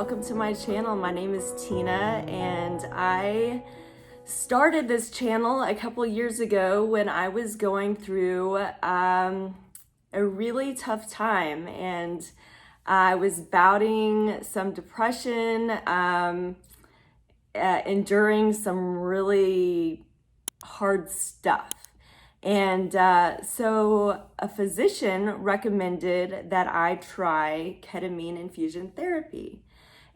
welcome to my channel. My name is Tina, and I started this channel a couple years ago when I was going through a really tough time, and I was battling some depression, enduring some really hard stuff. And so a physician recommended that I try ketamine infusion therapy.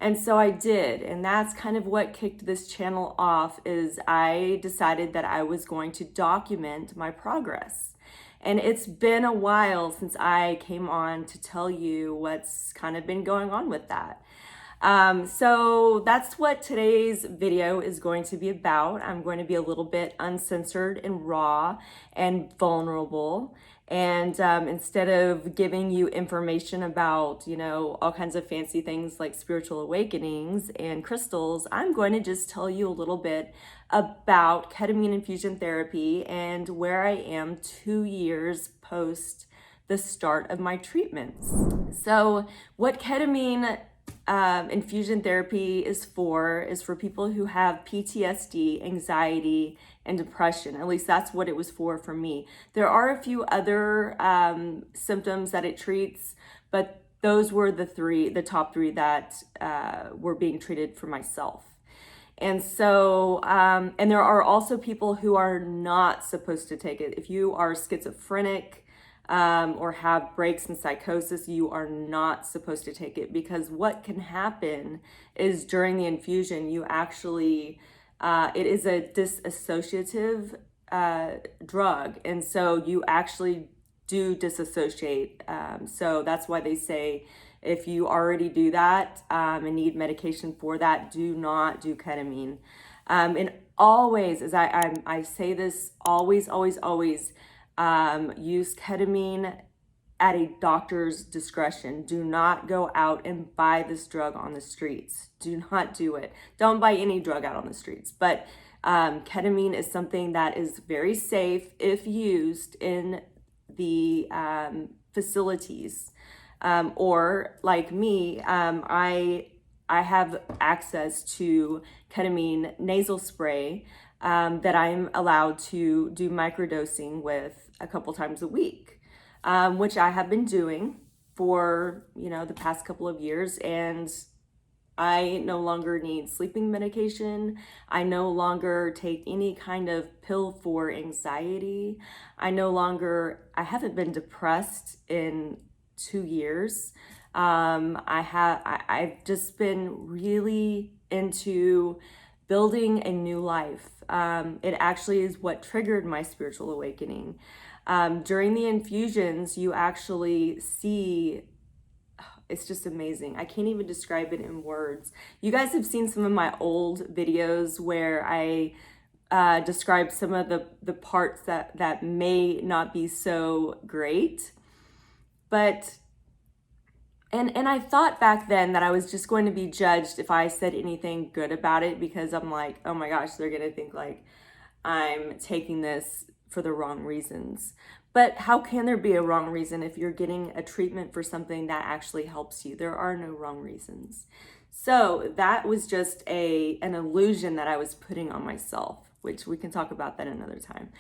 And so I did, and that's kind of what kicked this channel off. Is I decided that I was going to document my progress. And it's been a while since I came on to tell you what's kind of been going on with that. So that's what today's video is going to be about. I'm going to be a little bit uncensored and raw and vulnerable. And instead of giving you information about, all kinds of fancy things like spiritual awakenings and crystals, I'm going to just tell you a little bit about ketamine infusion therapy and where I am 2 years post the start of my treatments. So what ketamine infusion therapy is for people who have PTSD, anxiety, and depression. At least that's what it was for me. There are a few other symptoms that it treats, but those were the top three that were being treated for myself. And so, and there are also people who are not supposed to take it. If you are schizophrenic, or have breaks in psychosis, you are not supposed to take it, because what can happen is during the infusion, you actually, it is a disassociative drug. And so you actually do disassociate. So that's why they say if you already do that and need medication for that, do not do ketamine. And always, as I say this, always, use ketamine at a doctor's discretion. Do not go out and buy this drug on the streets. Do not do it. Don't buy any drug out on the streets. But ketamine is something that is very safe if used in the facilities. Or like me, I have access to ketamine nasal spray that I'm allowed to do microdosing with a couple times a week, which I have been doing for, the past couple of years. And I no longer need sleeping medication. I no longer take any kind of pill for anxiety. I haven't been depressed in 2 years. I've just been really into building a new life. It actually is what triggered my spiritual awakening. During the infusions, you actually see, it's just amazing. I can't even describe it in words. You guys have seen some of my old videos where I describe some of the parts that may not be so great. But And I thought back then that I was just going to be judged if I said anything good about it, because I'm like, oh my gosh, they're going to think like I'm taking this for the wrong reasons. But how can there be a wrong reason if you're getting a treatment for something that actually helps you? There are no wrong reasons. So that was just an illusion that I was putting on myself, which we can talk about that another time.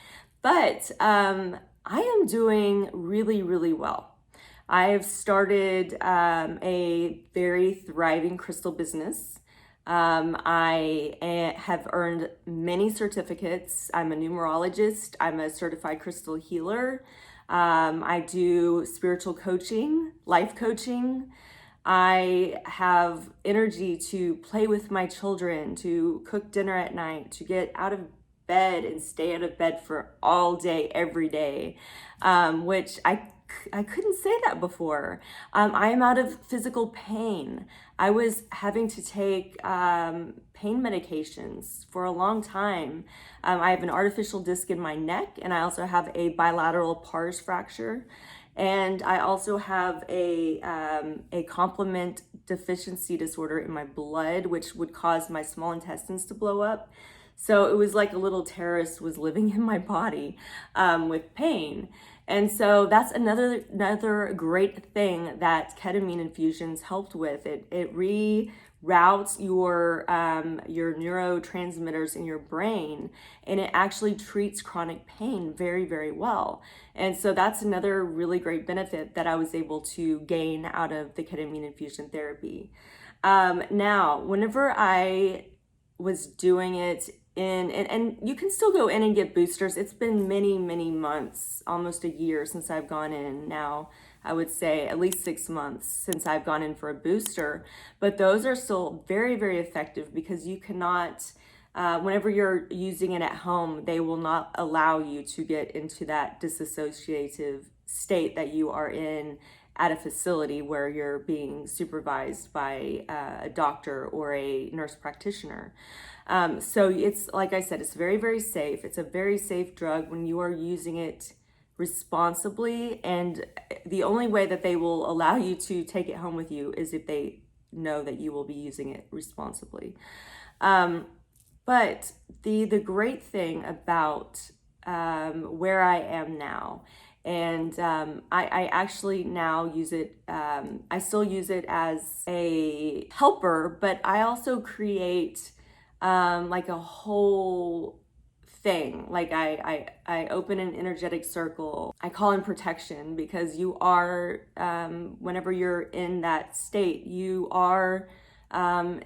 But I am doing really, really well. I've started a very thriving crystal business. I have earned many certificates. I'm a numerologist. I'm a certified crystal healer. I do spiritual coaching, life coaching. I have energy to play with my children, to cook dinner at night, to get out of bed and stay out of bed for all day, every day, which I couldn't say that before. I am out of physical pain. I was having to take pain medications for a long time. I have an artificial disc in my neck, and I also have a bilateral pars fracture. And I also have a complement deficiency disorder in my blood, which would cause my small intestines to blow up. So it was like a little terrorist was living in my body with pain. And so that's another great thing that ketamine infusions helped with. It routes your neurotransmitters in your brain, and it actually treats chronic pain very, very well. And so that's another really great benefit that I was able to gain out of the ketamine infusion therapy. Now, whenever I was doing it and you can still go in and get boosters. It's been many, many months, almost a year since I've gone in now. I would say at least 6 months since I've gone in for a booster, but those are still very, very effective because you cannot, whenever you're using it at home, they will not allow you to get into that disassociative state that you are in at a facility where you're being supervised by a doctor or a nurse practitioner. So it's, like I said, it's very, very safe. It's a very safe drug when you are using it responsibly. And the only way that they will allow you to take it home with you is if they know that you will be using it responsibly. But the great thing about where I am now, and I actually now use it, I still use it as a helper, but I also create like a whole thing. Like I open an energetic circle. I call in protection because you are, whenever you're in that state, you are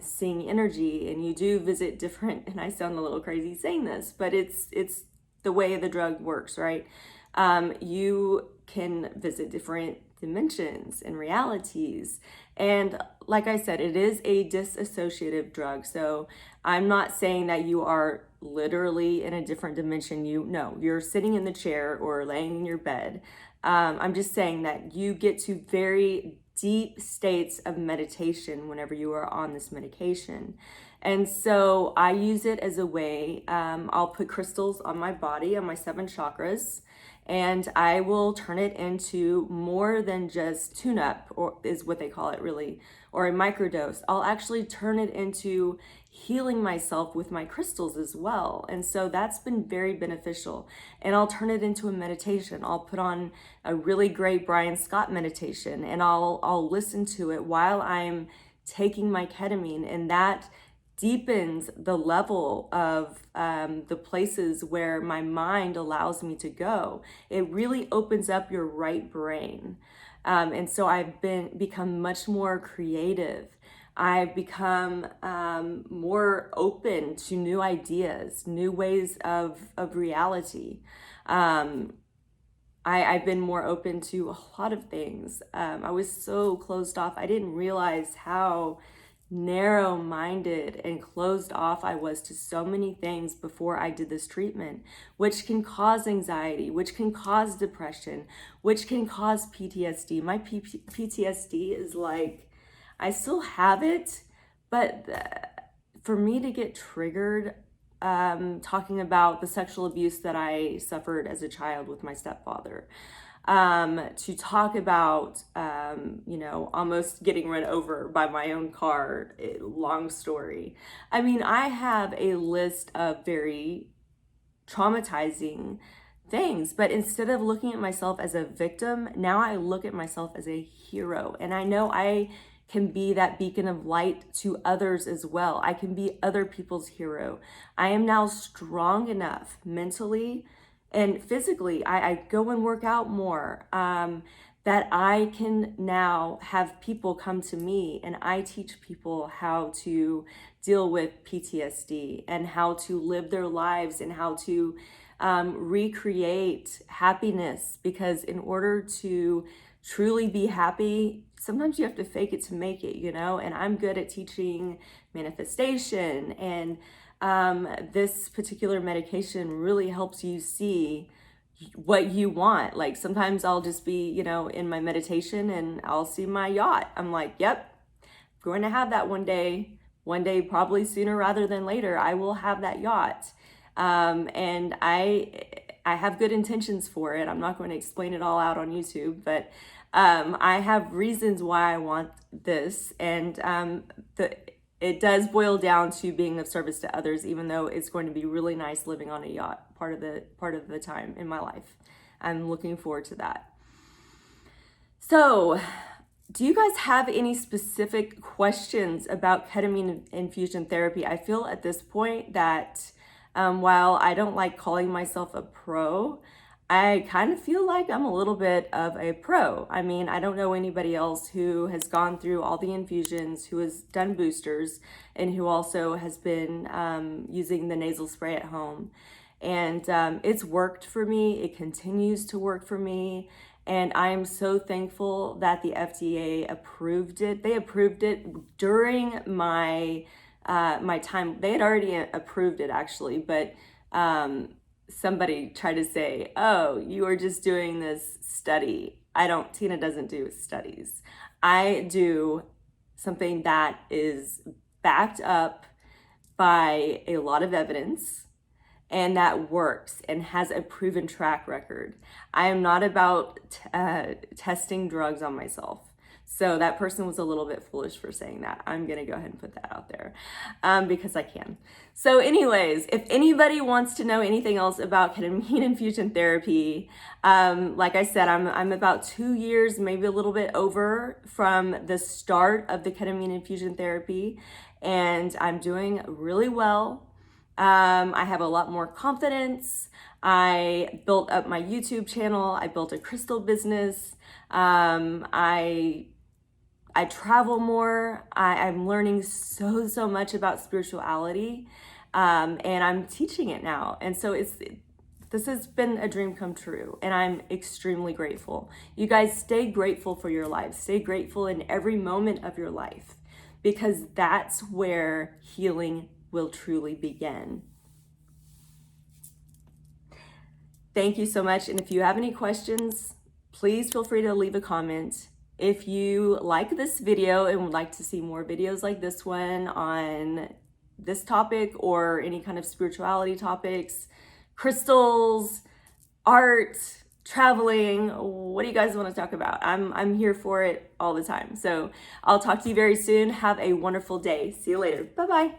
seeing energy, and you do visit different, and I sound a little crazy saying this, but it's the way the drug works, right? You can visit different dimensions and realities. And like I said, it is a dissociative drug. So I'm not saying that you are literally in a different dimension. You're sitting in the chair or laying in your bed. I'm just saying that you get to very deep states of meditation whenever you are on this medication. And so I use it as a way, I'll put crystals on my body, on my 7 chakras, and I will turn it into more than just tune-up, or is what they call it really, or a microdose. I'll actually turn it into healing myself with my crystals as well. And so that's been very beneficial. And I'll turn it into a meditation. I'll put on a really great Brian Scott meditation, and I'll listen to it while I'm taking my ketamine, and that deepens the level of the places where my mind allows me to go. It really opens up your right brain. And so I've become much more creative. I've become more open to new ideas, new ways of reality. I've been more open to a lot of things. I was so closed off. I didn't realize how narrow-minded and closed off I was to so many things before I did this treatment, which can cause anxiety, which can cause depression, which can cause PTSD. My PTSD is like, I still have it, but for me to get triggered talking about the sexual abuse that I suffered as a child with my stepfather, to talk about, almost getting run over by my own car, long story. I mean, I have a list of very traumatizing things, but instead of looking at myself as a victim, now I look at myself as a hero. And I know I can be that beacon of light to others as well. I can be other people's hero. I am now strong enough mentally and physically. I go and work out more, that I can now have people come to me, and I teach people how to deal with PTSD and how to live their lives and how to recreate happiness, because in order to truly be happy, sometimes you have to fake it to make it, and I'm good at teaching manifestation, and this particular medication really helps you see what you want. Like sometimes I'll just be, in my meditation and I'll see my yacht. I'm like, yep, I'm going to have that one day, probably sooner rather than later, I will have that yacht. And I have good intentions for it. I'm not going to explain it all out on YouTube, but I have reasons why I want this. And it does boil down to being of service to others, even though it's going to be really nice living on a yacht part of the time in my life. I'm looking forward to that. So do you guys have any specific questions about ketamine infusion therapy? I feel at this point that while I don't like calling myself a pro, I kind of feel like I'm a little bit of a pro. I mean, I don't know anybody else who has gone through all the infusions, who has done boosters, and who also has been using the nasal spray at home. And it's worked for me. It continues to work for me. And I am so thankful that the FDA approved it. They approved it during my my time. They had already approved it actually, but somebody tried to say, "Oh, you are just doing this study." Tina doesn't do studies. I do something that is backed up by a lot of evidence and that works and has a proven track record. I am not about testing drugs on myself. So that person was a little bit foolish for saying that. I'm gonna go ahead and put that out there because I can. So anyways, if anybody wants to know anything else about ketamine infusion therapy, like I said, I'm about 2 years, maybe a little bit over from the start of the ketamine infusion therapy, and I'm doing really well. I have a lot more confidence. I built up my YouTube channel. I built a crystal business. I travel more. I'm learning so much about spirituality, and I'm teaching it now. And so this has been a dream come true, and I'm extremely grateful. You guys stay grateful for your life. Stay grateful in every moment of your life, because that's where healing will truly begin. Thank you so much. And if you have any questions, please feel free to leave a comment. If you like this video and would like to see more videos like this one on this topic or any kind of spirituality topics, crystals, art, traveling, what do you guys want to talk about? I'm here for it all the time. So I'll talk to you very soon. Have a wonderful day. See you later. Bye-bye.